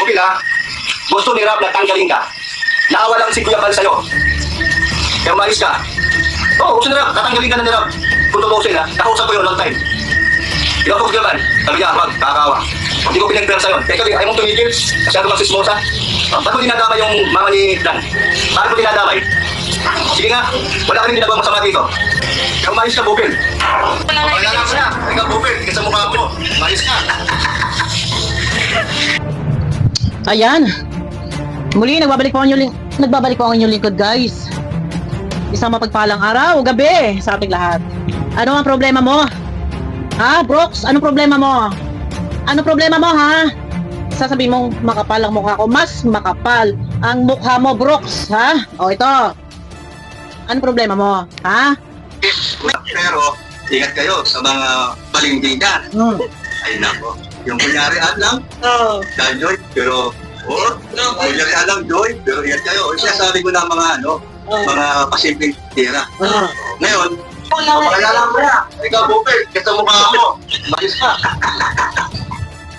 Bukil ha, gusto ni Rap na tanggalin ka. Naawa lang si Kuya Bal sa'yo. Kaya umalis ka. Oo, gusto ni Rap, tatanggalin ka na ni Rap. Kung tubusin ha, nakausap ko yun long time. Ikaw po, Kuya Bal, sabi niya, wag, kakaawa. Hindi ko pinag-bear sa'yo. Teka, ayaw mong tumigil, masyado magsismosa. Ba't mo dinadamay yung mama ni Dan? Bakit mo dinadamay? Sige nga, wala ka rin ginagawa masama dito. Kaya umalis ka, Bukil. Pagkakalang ka na, ikaw, Bukil, ikaw sa mukha mo. Umalis ka. Ayan. Muli, nagbabalik po ang inyong lingkod, guys. Isang mapagpalang araw, gabi sa ating lahat. Ano ang problema mo? Ha, Brooks? Anong problema mo? Ano problema mo, ha? Sasabihin mong makapal ang mukha ko. Mas makapal ang mukha mo, Brooks, ha? O, ito. Anong problema mo, ha? Pero, ingat kayo sa mga balingdigan. Ay nako, yung kunyari lang, Joy, pero, kunyari lang, Joy, pero ingat kayo. Sinasabi ko na mga, mga pasimpleng tira. Ngayon, pakilala mo na, ikaw, Bupel, kita mukha mo, malis ka.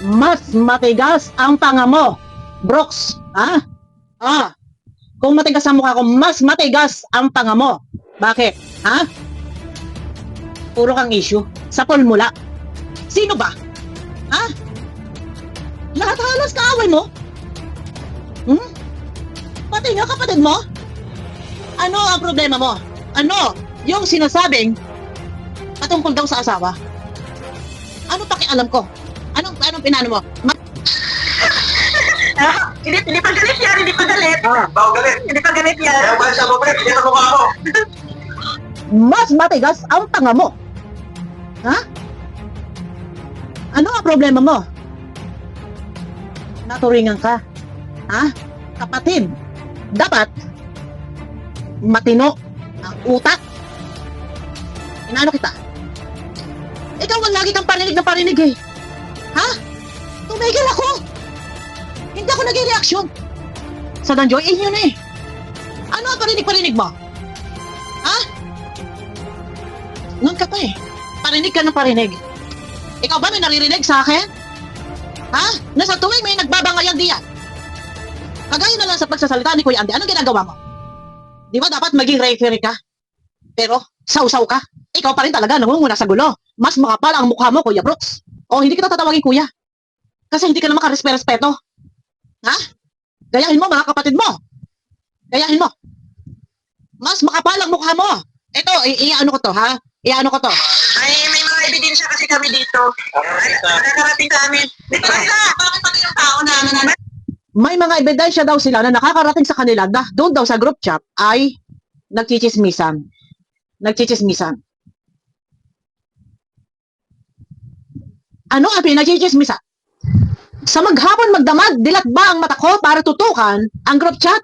Mas matigas ang tanga mo, Brooks, ha? Kung matigas ang mukha ko, mas matigas ang tanga mo. Bakit? Ha? Puro kang issue. Sa pulmula. Sino ba? Ha? Lahat halos kaaway mo? Pati nga kapatid mo? Ano ang problema mo? Ano? Yung sinasabing patungkol daw sa asawa? Ano pakialam ko? Anong pinano mo? Hindi pa galit yan, hindi pa galit. Bao galit. Hindi pa galit yan. Kaya umalis ka, Bupel, kita mukha mo. Mas matigas ang tanga mo. Ha? Ano ang problema mo? Naturingan ka. Ha? Kapatid, dapat matino ang utak. Inaano kita? Ikaw ang lagi kang parinig na parinig eh. Ha? Tumigil ako. Hindi ako nag-reaction. Sa Danjoy, inyo na eh. Ano ang parinig-parinig mo? Ha? Nung ka pa eh. Parinig ka ng parinig. Ikaw ba may naririnig sa akin? Ha? Nasa tuwing may nagbabangayan diyan. Kagaya na lang sa pagsasalita ni Kuya Andy, anong ginagawa mo? Di ba dapat maging referee ka? Pero, sausaw ka. Ikaw pa rin talaga nangunguna sa gulo. Mas makapal ang mukha mo, Kuya Brooks. O, hindi kita tatawagin Kuya. Kasi hindi ka naman karespeto. Ha? Gayahin mo mga kapatid mo. Gayahin mo. Mas makapal ang mukha mo. Ito, iaano ko to, ha? Iaano ko to. May mga ebidensya kasi kami dito. Nakakarating sa amin. Bakit pati yung tao na May mga ebidensya daw sila na nakakarating sa kanila na doon daw sa group chat ay nagchichismisan. Ano ang pinagchichismisan? Sa maghapon magdamag, dilat ba ang mata ko para tutukan ang group chat?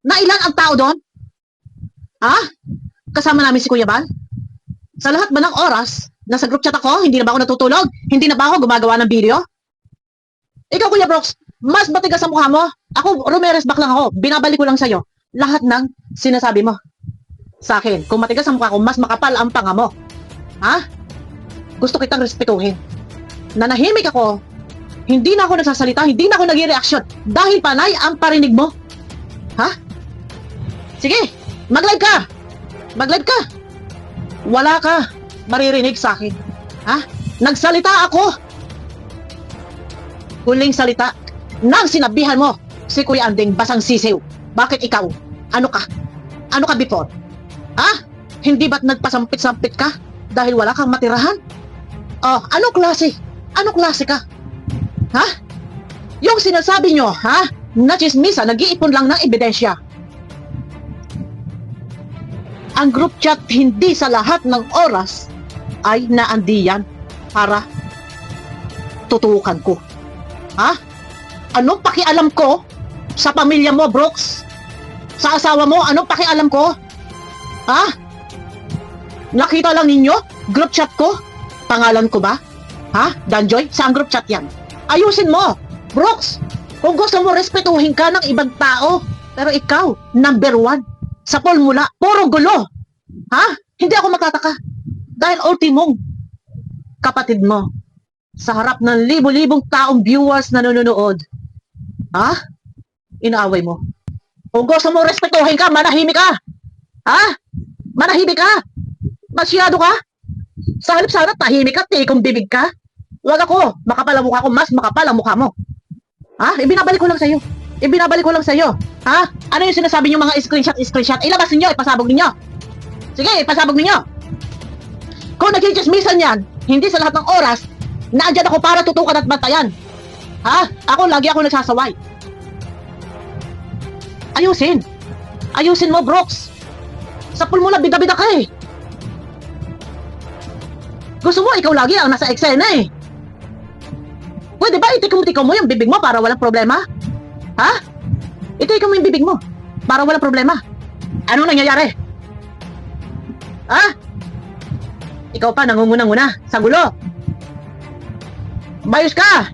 Na ilan ang tao doon? Ha? Kasama namin si Kuya Bal? Sa lahat ba ng oras, nasa group chat ako, hindi na ba ako natutulog? Hindi na ba ako gumagawa ng video? Ikaw, Kuya Brooks, mas matigas ang mukha mo. Ako, Ramirez back lang ako. Binabalik ko lang sa'yo lahat ng sinasabi mo sa akin. Kung matigas ang mukha ko, mas makapal ang tanga mo. Ha? Gusto kitang respetuhin. Nanahimik ako. Hindi na ako nagsasalita, hindi na ako nag-reaction dahil panay ang parinig mo. Ha? Sige, mag-live ka. Mag-live ka. Wala ka maririnig sa akin. Ha? Nagsalita ako. Huling salita nang sinabihan mo si Kuya Anding basang sisiw. Bakit ikaw? Ano ka? Ano ka before? Ha? Hindi ba't nagpasampit-sampit ka dahil wala kang matirahan? Oh, anong klase? Anong klase ka? Ha? Yung sinasabi nyo, ha? Na chismisa, nag-iipon lang ng ebidensya. Ang group chat hindi sa lahat ng oras ay naandiyan para tutukan ko. Ha? Anong pakialam ko sa pamilya mo, Brooks? Sa asawa mo, anong pakialam ko? Ha? Nakita lang ninyo? Group chat ko? Pangalan ko ba? Ha? Danjoy? Saan group chat yan? Ayusin mo! Brooks! Kung gusto mo, respetuhin ka ng ibang tao. Pero ikaw, number 1. Sa pulmula, puro gulo. Ha? Hindi ako magtataka. Dahil ultimong kapatid mo, sa harap ng libo-libong taong viewers na nanonood, Ha? Inaaway mo. Kung gusto mo respetuhin ka, manahimik ka. Ha? Manahimik ka. Masyado ka. Sa halip sana, tahimik ka, tikong bibig ka. Wag ako. Makapal ang mukha ko, mas makapal ang mukha mo. Ha? Ibinabalik ko lang sa'yo. Ibinabalik ko lang sa'yo. Ha? Ano yung sinasabi niyo mga screenshot? Ilabas ninyo, ipasabog ninyo. Sige, ipasabog ninyo. Kung nagchichismisan yan, hindi sa lahat ng oras, naandyan ako para tutukan at bantayan. Ha? Lagi ako nagsasaway. Ayusin. Ayusin mo, Brooks. Sa pulmula, bida-bida ka eh. Gusto mo, ikaw lagi ang nasa eksena eh. Pwede ba itikom-tikom mo yung bibig mo para walang problema? Ha? Itikom mo yung bibig mo para walang problema. Ano nangyayari? Ha? Ikaw pa nangungunang-una sa gulo. Bayos ka!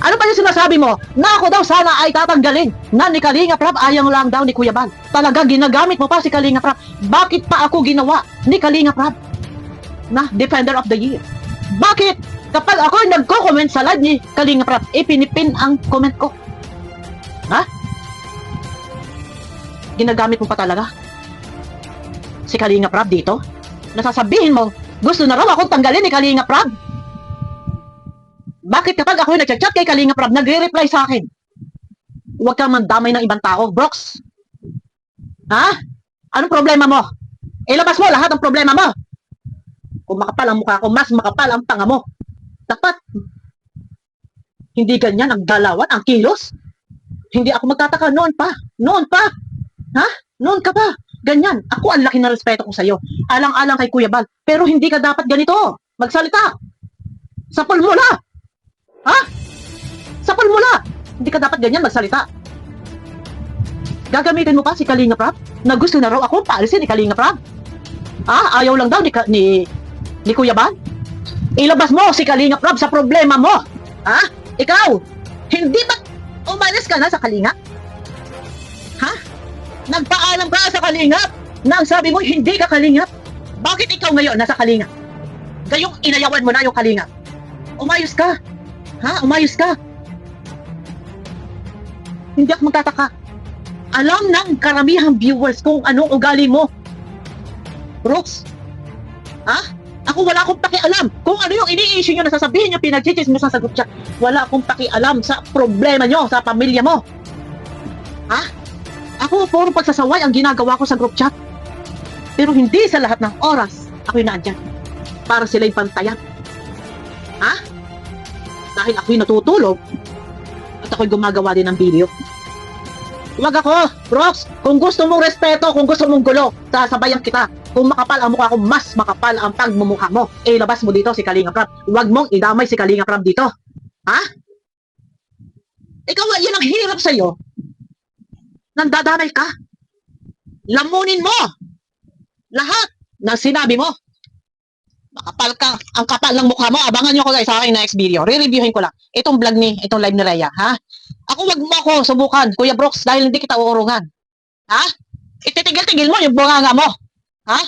Ano pa yung sinasabi mo? Na ako daw sana ay tatanggalin na ni Kalinga Prab, ayaw lang daw ni Kuya Bal. Talaga ginagamit mo pa si Kalinga Prab. Bakit pa ako ginawa ni Kalinga Prab na Defender of the Year? Bakit kapag ako nagko-comment sa live ni Kalinga Prab, ipinipin ang comment ko? Ha? Ginagamit mo pa talaga si Kalinga Prab dito? Nasasabihin mo, gusto na raw akong tanggalin ni Kalinga Prab? Bakit kapag ako nagchat-chat kay Kalinga Prab, nagre-reply sa akin? Huwag kang mandamay ng ibang tao, Brooks. Ha? Anong problema mo? Ilabas mo lahat ng problema mo. Kung makapal ang mukha ko, mas makapal ang tanga mo. Dapat, hindi ganyan ang galawan, ang kilos. Hindi ako magtataka noon pa. Noon pa. Ha? Noon ka pa. Ganyan. Ako ang laki na respeto ko sa'yo. Alang-alang kay Kuya Bal. Pero hindi ka dapat ganito. Magsalita. Sa pulmula. Ha? Sa pulmula. Hindi ka dapat ganyan magsalita. Gagamitin mo pa si Kalinga Prab? Na gusto na raw ako paalisin ni Kalinga Prab? Ha? Ayaw lang daw ni Kuya Bal? Ilabas mo si Kalinga Prab sa problema mo. Ha? Ikaw, hindi ba umalis ka na sa Kalinga? Ha? Nagpaalam ka sa Kalinga na ang sabi mo hindi ka Kalinga? Bakit ikaw ngayon nasa Kalinga? Gayong inayawan mo na yung Kalinga. Umayos ka. Ha? Umayos ka. Hindi ako magtataka. Alam ng karamihang viewers kung anong ugali mo. Brooks. Ha? Ako wala akong pakialam kung ano yung ini-issue nyo na sasabihin nyo, pinag-chichismisan sa group chat. Wala akong pakialam sa problema nyo, sa pamilya mo. Ha? Ako, puro pagsasaway ang ginagawa ko sa group chat. Pero hindi sa lahat ng oras ako'y naandyan para sila'y pantayan. Ha? Dahil ako'y natutulog at ako'y gumagawa din ng video. Huwag ako, Brooks. Kung gusto mong respeto, kung gusto mong gulo, sasabayan kita. Kung makapal ang mukha ko, mas makapal ang pagmumukha mo. Ilabas mo dito si Kalinga Prab. Huwag mong idamay si Kalinga Prab dito. Ha? Ikaw, yan ang hirap sa'yo. Nandadamay ka. Lamunin mo lahat na sinabi mo. Makapal ka. Ang kapal ng mukha mo. Abangan nyo ko guys sa aking next video. Re-reviewin ko lang. Itong live ni Rhea. Ha? Ako, wag mo ako subukan, Kuya Brooks, dahil hindi kita uurungan. Ha? Ititigil-tigil mo yung bunganga mo. Ha?